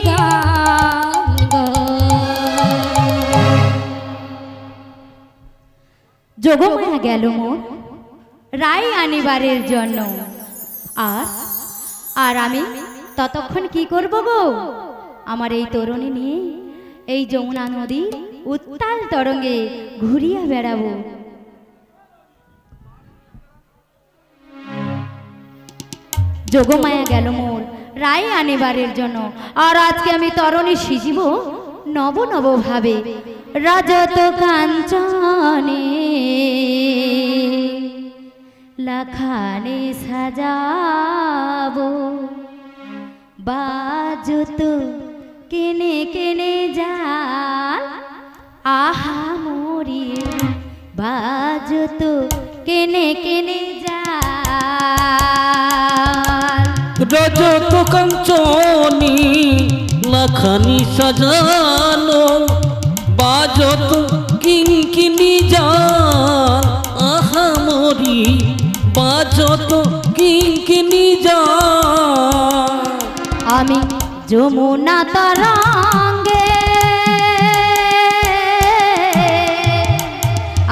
S4: গান গাই।
S3: যোগমায়া গেল মোর রায় আনিবারের জন্য, আর আমি ততক্ষণ কি করব গো, আমার এই তরুণী নিয়ে এই যমুনা নদীর উত্তাল তরঙ্গে ঘুরিয়া বেড়াবো। যোগমায়া গেল মোর রায় আনিবারের জন্য, আর আজকে আমি তরুণী সিজিব নব নব ভাবে, রজত কাঞ্চনে লাখানে সাজাবো, বাজত কেনে কেনে যাল, আহা মরি বাজত কেনে কেনে যাল,
S2: রজত কাঞ্চনী লাখানি সাজানো বাজত কিঙ্কিনি জান আহা মরি বাজত কিঙ্কিনি জান
S3: আমি যমুনা তরঙ্গে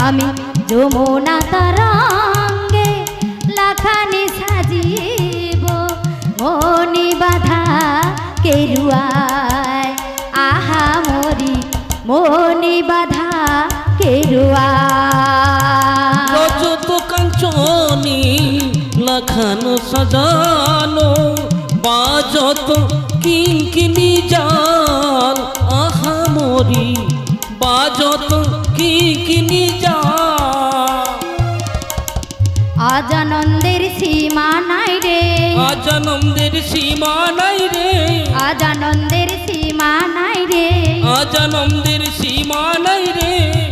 S3: আমি যমুনা তরঙ্গে লাখানি সাজিব মনি বাধা কেরুয়ায় আহা মরি মনি বাধা কেরুয়ায়
S2: রজত কাঞ্চনী লাখানো সাজানো বাজত কিঙ্কিনি জান আহা মরি বাজত কিঙ্কিনি জান
S3: আজ আনন্দের সীমা নাই রে
S2: আজ আনন্দের সীমা নাই রে
S3: আজ আনন্দের সীমা নাই রে
S2: আজ আনন্দের সীমা নাই রে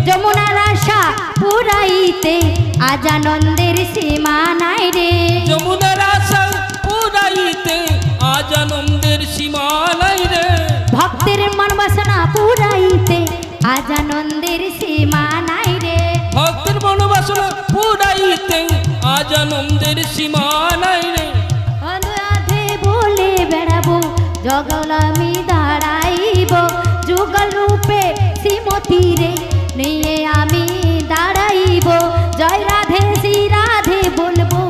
S3: যমুনার আশা পুরাইতে আজ আনন্দের সীমা নাই রে
S2: যমুনার আশা পুরাইতে আজ আনন্দের সীমা নাই রে
S3: ভক্তের মন বাসনা পুরাইতে আজ আনন্দের সীমা নাই রে
S2: ভক্তের মনোবাসনা পুরাইতে আজ আনন্দের সীমা নাই রে
S3: আধে বলে বেড়াবো জগল আমি দাঁড়াইব যুগল রূপে শ্রীমতী রে নিয়ে আমি দাঁড়াইব জয় রাধে শ্রী রাধে বলবো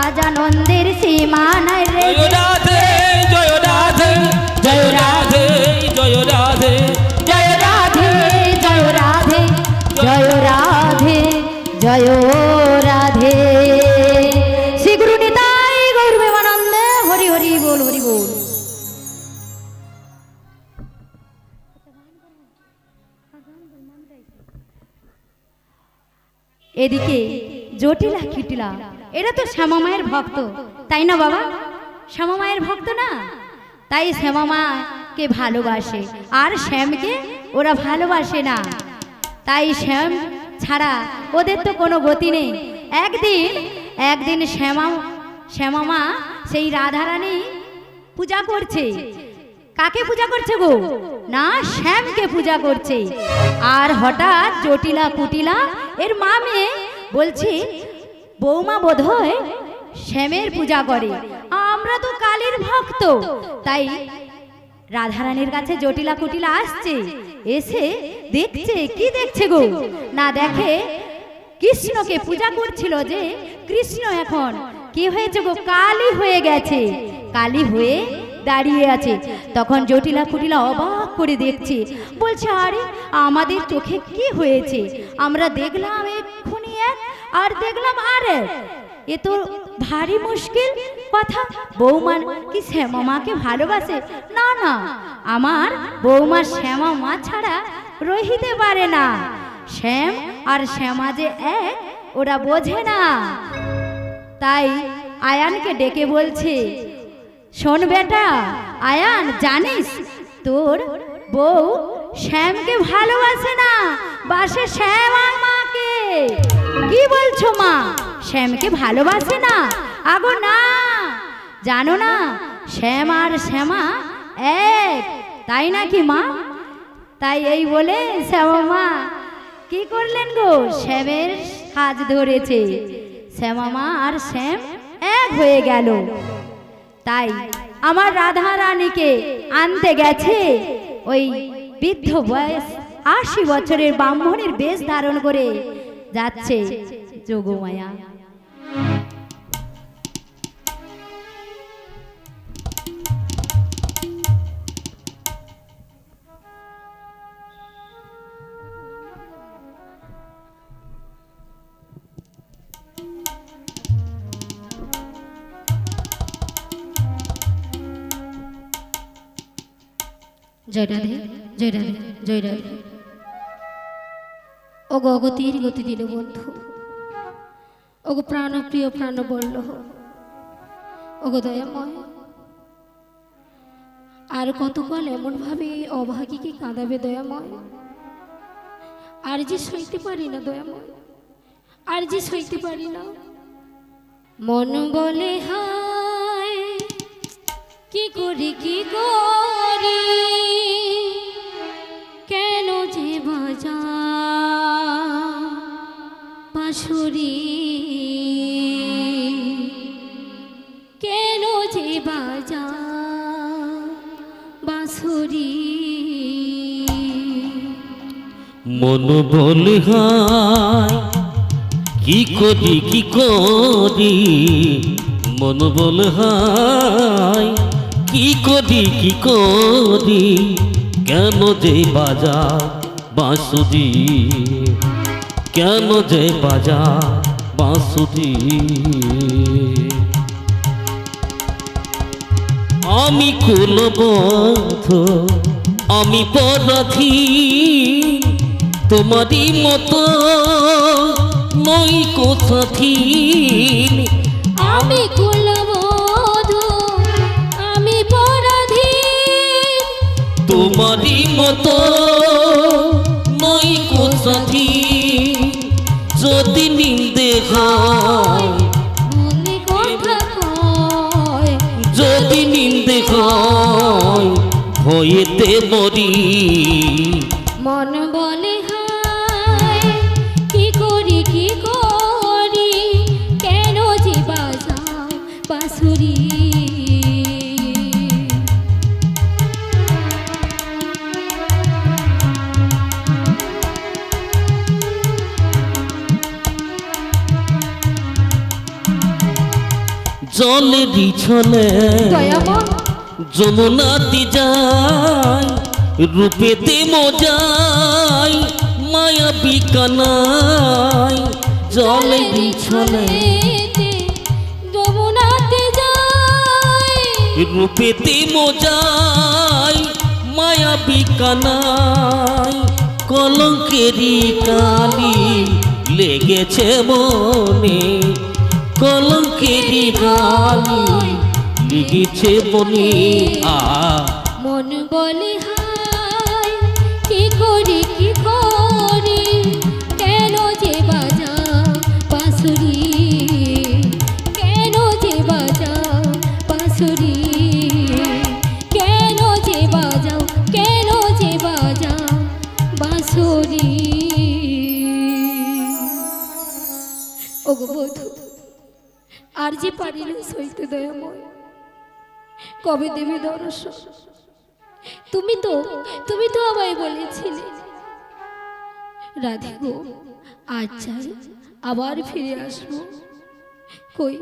S3: আজ আনন্দের সীমা নাই রে
S2: জয় রাধে জয় রাধে জয় রাধে জয় রাধে
S3: জয় রাধে জয় রাধে জয় রাধে জয় রাধে শ্রী গুরু নিতাই গৌর প্রেমানন্দে হরি হরি বল হরি বল। এদিকে জটিলা খিটিলা এরা তো শ্যামা মায়ের ভক্ত তাই না বাবা? শ্যামা মায়ের ভক্ত না, তাই শ্যামা মাকে ভালোবাসে আর শ্যামকে ওরা ভালোবাসে না। তাই শ্যাম ছাড়া ওদের তো কোনো গতি নেই। একদিন শ্যামা মা সেই রাধারানী পূজা করছে। কাকে পূজা করছে গো? না, শ্যামকে পূজা করছে। আর হঠাৎ জটিলা কুটিলা এর মা মেয়ে বলছে, বৌমা বোধহয় শ্যামের পূজা করে, আমরা তো কালীর ভক্ত। তাই রাধারানীর কাছে জটিলা কুটিলা আসছে, এসে দেখছে। কি দেখছে গো? না দেখে কৃষ্ণকে পূজা করছিল, যে কৃষ্ণ এখন কি হয়েছে গো? কালী হয়ে গেছে, কালী হয়ে দাঁড়িয়ে আছে। তখন জটিলা কুটিলা অবাক করে দেখছে, বলছে আরে আমাদের চোখে কি হয়েছে? আমরা দেখলাম এক্ষুনি এক, আর দেখলাম আর এক, এ তো ভারী মুশকিল কথা। বৌমা কি শ্যামা মাকে ভালোবাসে? না না, আমার বৌমা শ্যামা মা ছাড়া রহিতে পারে না। শ্যাম আর শ্যামা যে এক, ওরা বোঝে না। তাই আয়ানকে ডেকে বলছে, শোন বেটা আয়ান, জানিস তোর বউ শ্যামকে ভালোবাসে না, বাসে শ্যামা মাকে। কি বলছো মা? শ্যামকে ভালোবাসে না? আগো না, জানো না শ্যাম আর শ্যামা এক, তাই নাকি মা? তাই এই বলে শ্যামা মা কি করলেন গো? শ্যামের হাত ধরেছে, শ্যামা মা আর শ্যাম এক হয়ে গেল। তাই আমার রাধা রানীকে আনতে গেছে ওই বৃদ্ধ বয়স ৮০ বছরের ব্রাহ্মণের বেশ ধারণ করে যাচ্ছে যোগমায়া।
S4: জয় রাধে, জয় রাধে, জয় রাধে। ওগো অগতির গতি দিল বন্ধু, ওগো প্রাণপ্রিয় প্রাণ বলল, ওগো দয়াময়, আর কতকাল এমনভাবে অভাগীকে কাঁদাবে দয়াময়? আর যে সইতে পারি না দয়াময়, আর যে সইতে পারি না। মন বলে হায় কি করি কি করি কেন যে বাজা বাঁশুরি কেন যে বাজা বাঁশুরি
S2: মন বলে হায় কি করি মন বলে হায় কি করি কেন যে বাজা বাঁশুরি কেন যে বাজা বাঁশুরি আমি কুলবধ আমি পরাধীন তোমারই মতো নই কোথাথি
S4: আমি কুলবধূ আমি পরাধীন
S2: তোমারই মতো নই কোথাথি যদি নিন্দে হয়
S4: মনে কথা কয়
S2: যদি নিন্দে হয় হয়েতে মরি
S4: মন বলে হায় কি করি কেন যে বাজাও বাঁশুরি
S2: জলেরই ছলে
S4: দয়াময়
S2: যমুনাতে যায় রূপেতে মজায় মায়া বিকানায় জলেরই ছলে
S4: যমুনাতে যায়
S2: রূপেতে মজায় মায়া বিকানায় কলঙ্কেরই কালি লেগেছে মনে কলঙ্কেরই কালি লেগেছে মনে
S4: মন বলে হায় কি করি কেন যে বাজা বাঁশুরি কেন যে বাজা বাঁশুরি কেন যে বাজাও বাঁশুরি ওগো বধূ আর যে পারি না সইতে দয়াময় কবে দেবে দর্শন তুমি তো আমায় বলেছিলে রাধে গো আজ চাই আবার ফিরে আসবো কই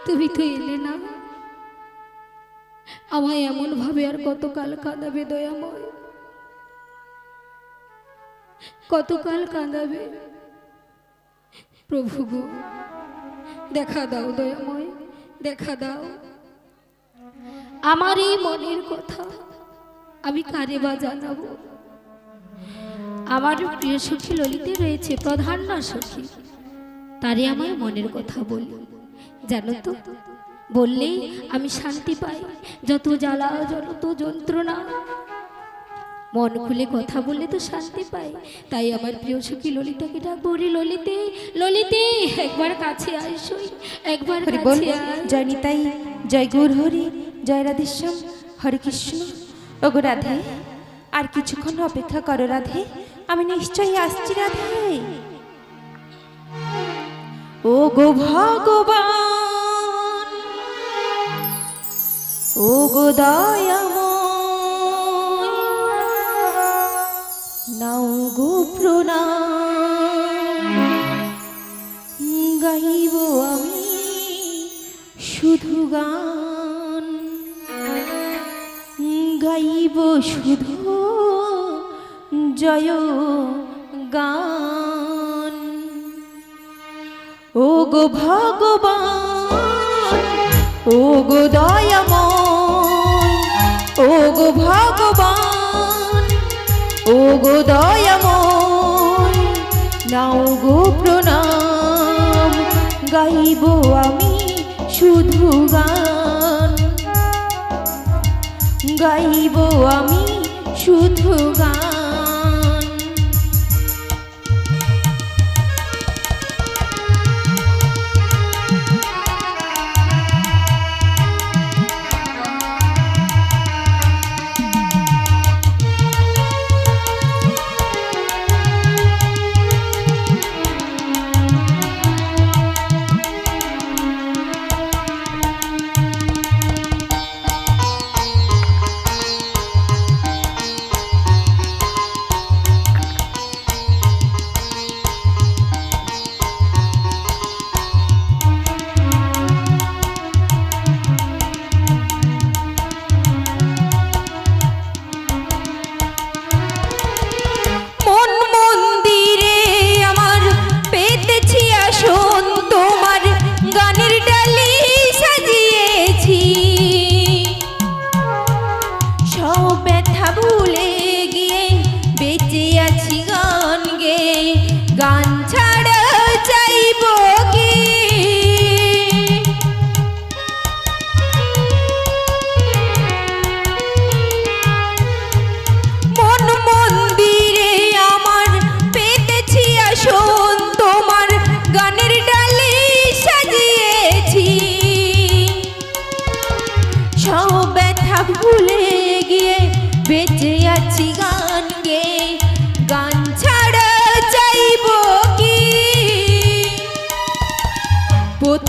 S4: তুমি তো এলে না আমায় এমন ভাবে আর কতকাল কাঁদাবে দয়াময় কতকাল কাঁদাবে প্রভু গো দেখা দাও দয়াময় দেখা দাও আমার এই মনের কথা আমি কারে বা জানাবো আমার প্রিয় সখী ললিতে রয়েছে প্রধান না সখী তারে আমার মনের কথা বলি জানো তো বললেই আমি শান্তি পাই যত জ্বালা যত যন্ত্রণা মন খুলে কথা বললে তো শান্তি পাই তাই আমার প্রিয় সখী ললিতাকে ডাকবো রে ললিতে ললিতে একবার কাছে আইসই একবার কাছে আয়
S5: জয় নিতাই জয় গৌর হরি জয় রাধেশ্যাম হরে কৃষ্ণ ওগো রাধে আর কিছুক্ষণ অপেক্ষা করো রাধে আমি নিশ্চয়ই আসছি রাধে ও গো ভগবান ও গো দয়াময় নাও গো প্রণাম গাইব আমি শুধু গান গাইব শুধু জয় গান ও গো ভগবান ও গো দয়াময় ও গো ভগবান ও গো দয়াময় নাও গো প্রণাম গাইব আমি শুধু গান গাইব আমি শুধু গান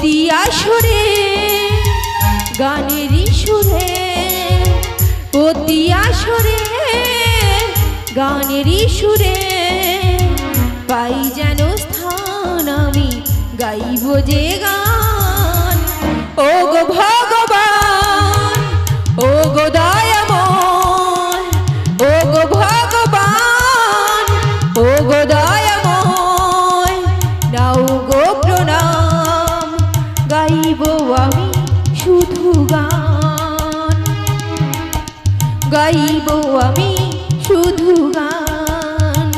S5: অতি আসরে গানেরই সুরে, অতি আসরে গানেরই সুরে পাই যেন স্থান, আমি গাইব যে গান। ও গো ভগবান, ও গো দয়াময়, ও গো ভগবান, ও গো দয়াময়, নাও গো প্রণাম, গাইব আমি শুধু গান, গাইব আমি শুধু গান।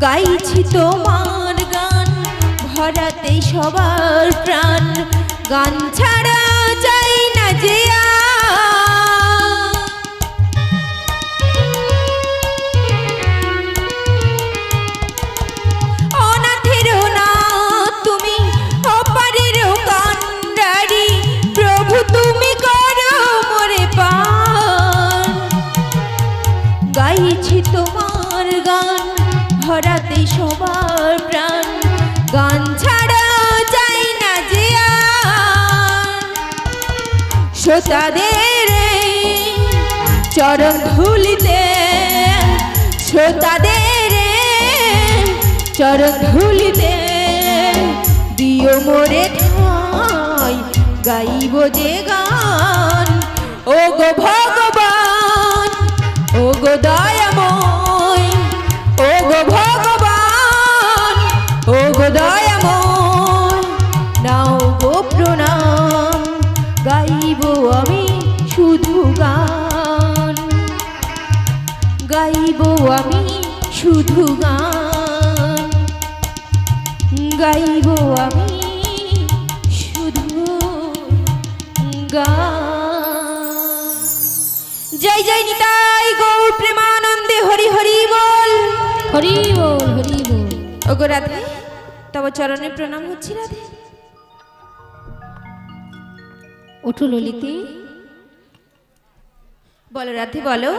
S5: গাইছি তোমার গান, ভরাতে সবার প্রাণ, গান ছাড়া যাই না যে অনাথের না তুমি, অপারের কান্ডারি, প্রভু তুমি করো মোরে পার। গাইছি তোমার গান, ভরাতে সবার প্রাণ, গান ছাড়া যাই না যে শ্রোতাদের চরণ ধুলিতে, শ্রোতাদের চরণ ধুলিতে দিও মোরে ঠাই, গাইব যে গান। ও গো ভগবান, ও গো দয়াময়, ও গো ভগবান, ও গো দয়াময়, নাও গো প্রণাম, গাইব আমি শুধু গান, গাইব আমি শুধু গান, গাইব আমি শুধু গান। জয় জয় নিতাই গৌর প্রেমানন্দে, হরি হরি বল,
S4: হরি বল, হরি বল।
S5: ওগো রাধে, তব চরণে প্রণাম হচ্ছে রাধে।
S4: ওঠো ললিতে।
S5: বলো রাধে বলো,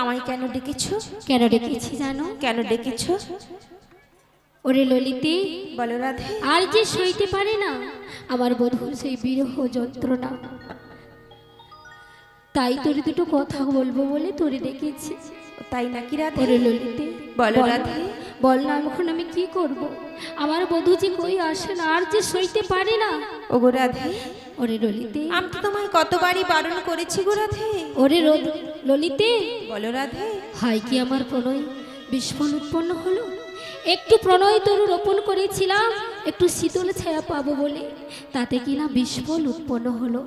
S5: আমায় কেন ডেকেছো?
S4: কেন ডেকেছি জানো?
S5: কেন ডেকেছো?
S4: ওরে ললিতে,
S5: বলো রাধে।
S4: আর যে সইতে পারে না আমার বধূর সেই বিরহ যন্ত্রণা, তাই তোর দুটো কথা বলবো বলে তোরে ডেকেছি।
S5: তাই নাকি রাধে?
S4: ওরে ললিতে,
S5: বলো
S4: বল
S5: রাধে।
S4: না, বল না এখন আমি কি করব? আমার বধূ যে কই আসে না, আর যে সইতে পারে না।
S5: ওগো রাধে,
S4: ওরে ললিতে,
S5: আমি তো তোমায় কতবারই বারণ করেছি গো রাধে।
S4: ওরে ললিতে,
S5: বলো রাধে।
S4: হাই কি আমার প্রণয় বিস্ফোরণ উৎপন্ন হলো? একটু প্রণয় তরু রোপণ করেছিলাম একটু শীতল ছায়া পাবো বলে, তাতে কি না বিস্ফোরণ উৎপন্ন হলো।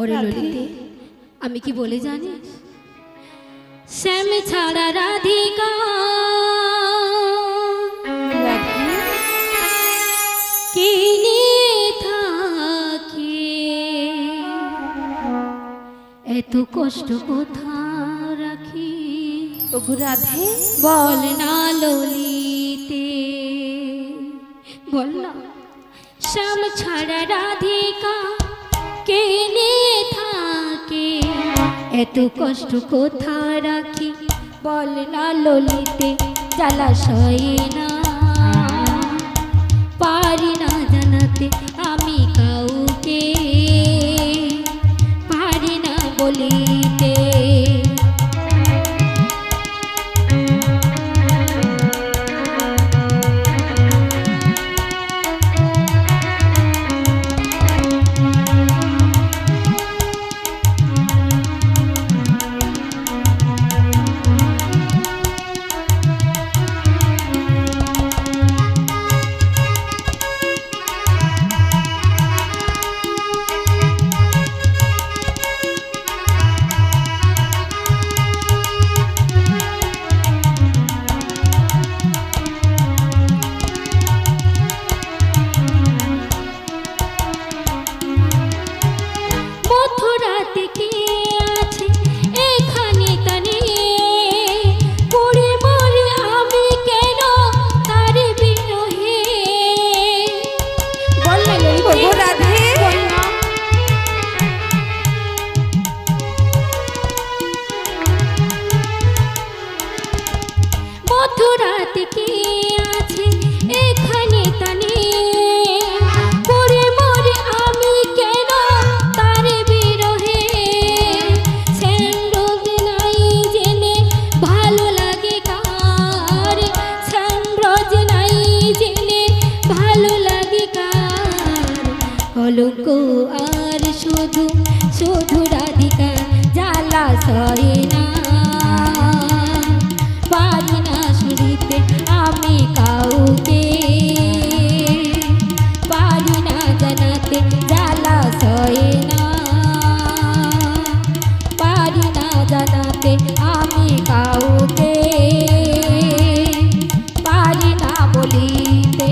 S4: ওরে ললিতে, আমি কি বলে জানি? শ্যাম ছাড়া রাধিকা কিনে থাকে, এত কষ্ট কোথা রাখি?
S5: ওগো রাধে,
S4: বল না ললিতে, বল না। শ্যাম ছাড়া রাধিকা কেনে থাকে, এত কষ্ট কোথা রাখি? বল না ললিতে, জলাশয়ে না পারি না জানাতে আমি কাউকে, পারি না বলিতে। আমার শুধু শুধু রাধিকা জ্বালা সয় না, পারি না শুনিতে আমি কাউকে, পারি না জানাতে জ্বালা সয় না, পারি না জানাতে আমি কাউকে, পারি না বলিতে।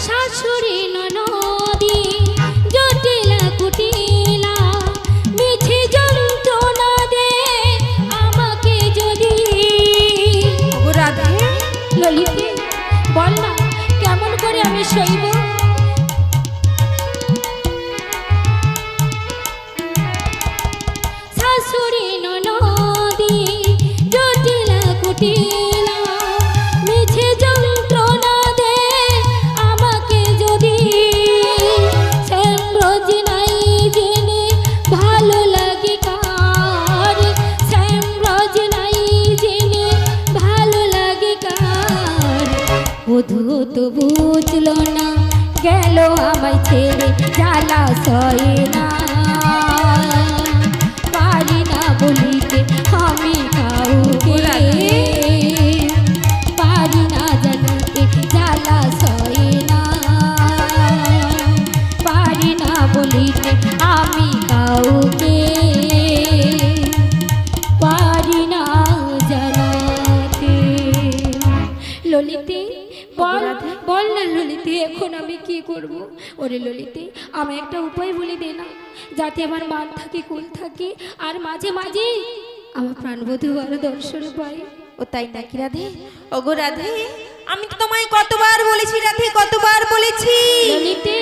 S4: শাশুড়ি ননদি জটিলা কুটিলা মিছে যন্ত্রণা দে আমাকে যদি।
S5: ওগো রাধে,
S4: ললিতে বল না কেমন করে আমি সইব? শাশুড়ি ননদি জটিলা কুটিলা মিছে যন্ত্রণা দে আমাকে যদি, শ্যামরজ নাই জেনে ভালো লাগে কার, শ্যামরজ নাই জেনে ভালো লাগে কার, বধূ তো বুঝলো না গেল আমায় ছেড়ে জ্বালা সয় না, পারি না বলিতে আমি কাউকে, পারি না জানাতে জ্বালা সয় না, পারি না বলিতে আমি কাউকে, পারি না জানাতে। ললিতে বল, বল না ললিতে এখন আমি কি করব? ওরে ললিতে আমি একটা উপায় বলে দে না, যাতে আমার মান থাকে কুল থাকে আর মাঝে মাঝে আমার প্রাণবধূ আরো দর্শন পাই।
S5: ও তাই নাকি রাধে? ওগো রাধে, আমি তো তোমায় কতবার বলেছি রাধে, কতবার বলেছি
S4: ললিতে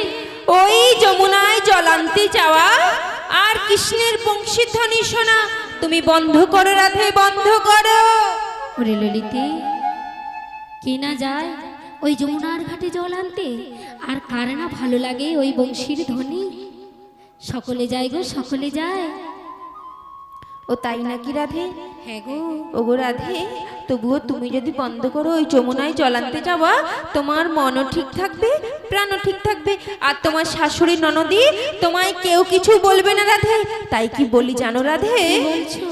S5: ওই যমুনায় জল আনতে যাওয়া আর কৃষ্ণের বংশীধ্বনি শোনা তুমি বন্ধ করো রাধে, বন্ধ করো।
S4: ওরে ললিতে কে না যায় ওই যমুনার ঘাটে জল আনতে, আর কার না ভালো লাগে ওই বংশীর ধ্বনি? সকলে যায় গো, সকলে যায়।
S5: ও তাই নাকি রাধে?
S4: হ্যাঁ গো।
S5: ওগো রাধে, তবুও তুমি যদি বন্ধ করো ওই যমুনায় জল আনতে যাওয়া, তোমার মনও ঠিক থাকবে, প্রাণও ঠিক থাকবে, আর তোমার শাশুড়ি ননদি তোমায় কেউ কিছু বলবে না রাধে। তাই কি বলি জানো রাধে?
S4: বলছো?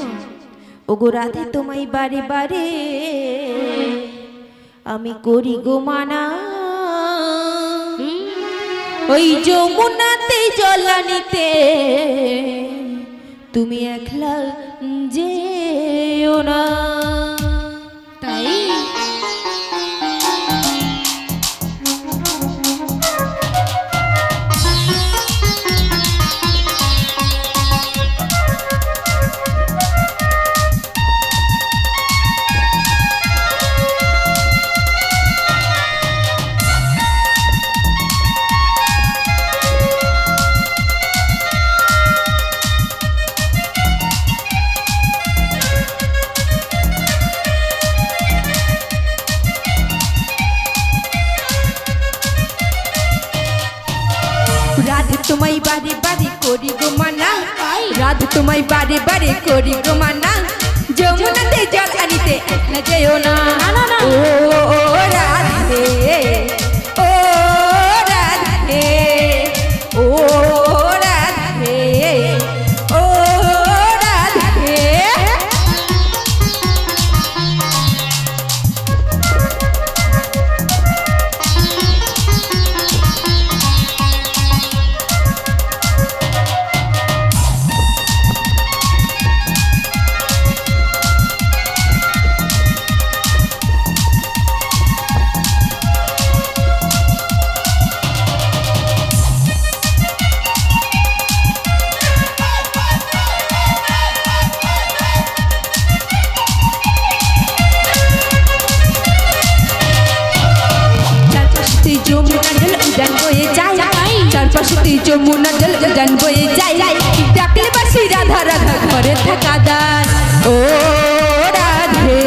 S5: ওগো রাধে, তোমায় বারে বারে আমি করি গো মানা, ওই যমুনাতে জল আনিতে তুমি একলা যেও না।
S4: তাই
S5: রাধে তোমায় বারে বারে করি গো মানা, রাধে তোমায় বারে বারে করি গো মানা, যমুনাতে জল আনিতে একলা যেও না। ও রাধে, ও রাধে, ও রাধে, ও রাধে। উজান বয়ে যায় চারপাশেতে যমুনার জল উজান বয়ে যায় ডাকলে বাসি রাধা রাধা ঘরে থাকা দাস ও রাধে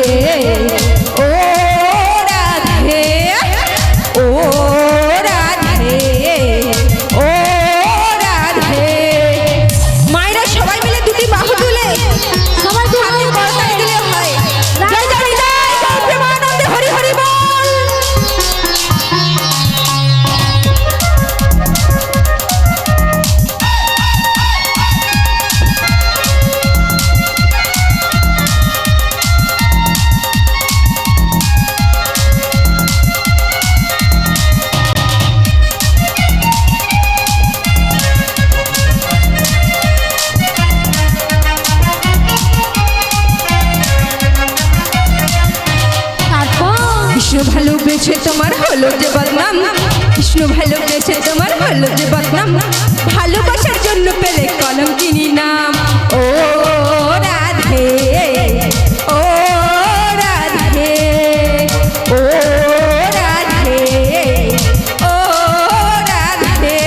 S5: ও রাধে ও রাধে ও রাধে মায়েরা সবাই মিলে দুটি বাহু তুলে
S4: সবাই
S5: হাতে করতালি দিলে হয় জয় জয় নিতাই গৌর প্রেমানন্দে হরি হরি বল। কৃষ্ণ ভালোবেসে তোমার হলো যে বদনাম কৃষ্ণ ভালোবেসে তোমার হলো যে বদনাম ভালোবাসার জন্য পেলে কলম কিনি নাম ও রাধে ও রাধে ও রাধে ও রাধে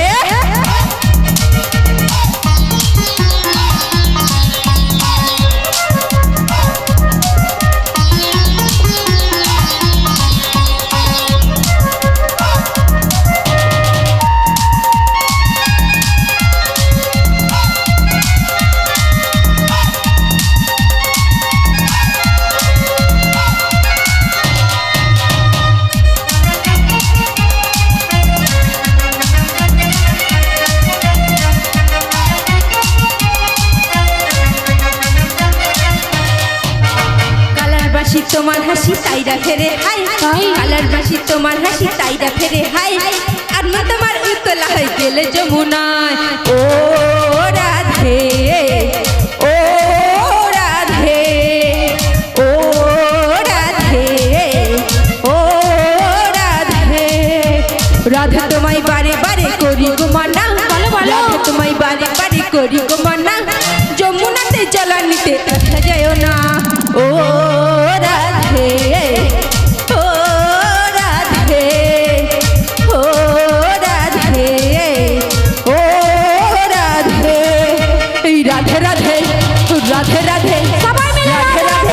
S5: বাসি তোমার হাসি তাইরা ফেরে হাই কালার বাসি তোমার হাসি তাইরা ফেরে হাই আর না তোমার উতলা হয়ে গেলে যমুনায় ও রাধে ও রাধে ও রাধে ও রাধে রাধা তোমায় বারে বারে করি গো মানা রাধা তোমায় বারে বারে করি গো মানা যমুনাতে জলা নিতে দেখা যায় না ও রাধে ও রাধে ও রাধে ও রাধে এই রাধে রাধে রাধে রাধে সবাই মিলে রাধে রাধে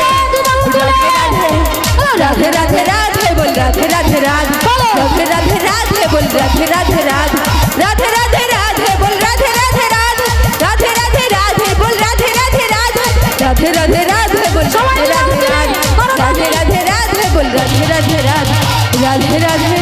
S5: রাধে রাধে রাধে বল রাধে রাধে রাধে রাধে রাধে রাধে বল রাধে রাধে রাধে রাধে রাধে রাধে বল রাধে রাধে রাধে রাধে রাধে রাধে বল রাধে রাধে রাধে রাধে রাধে রাধে বল রাধে রাধে রাধে রাধে রাধে রাধে বল রাধে রাধে রাধে রাধে রাধে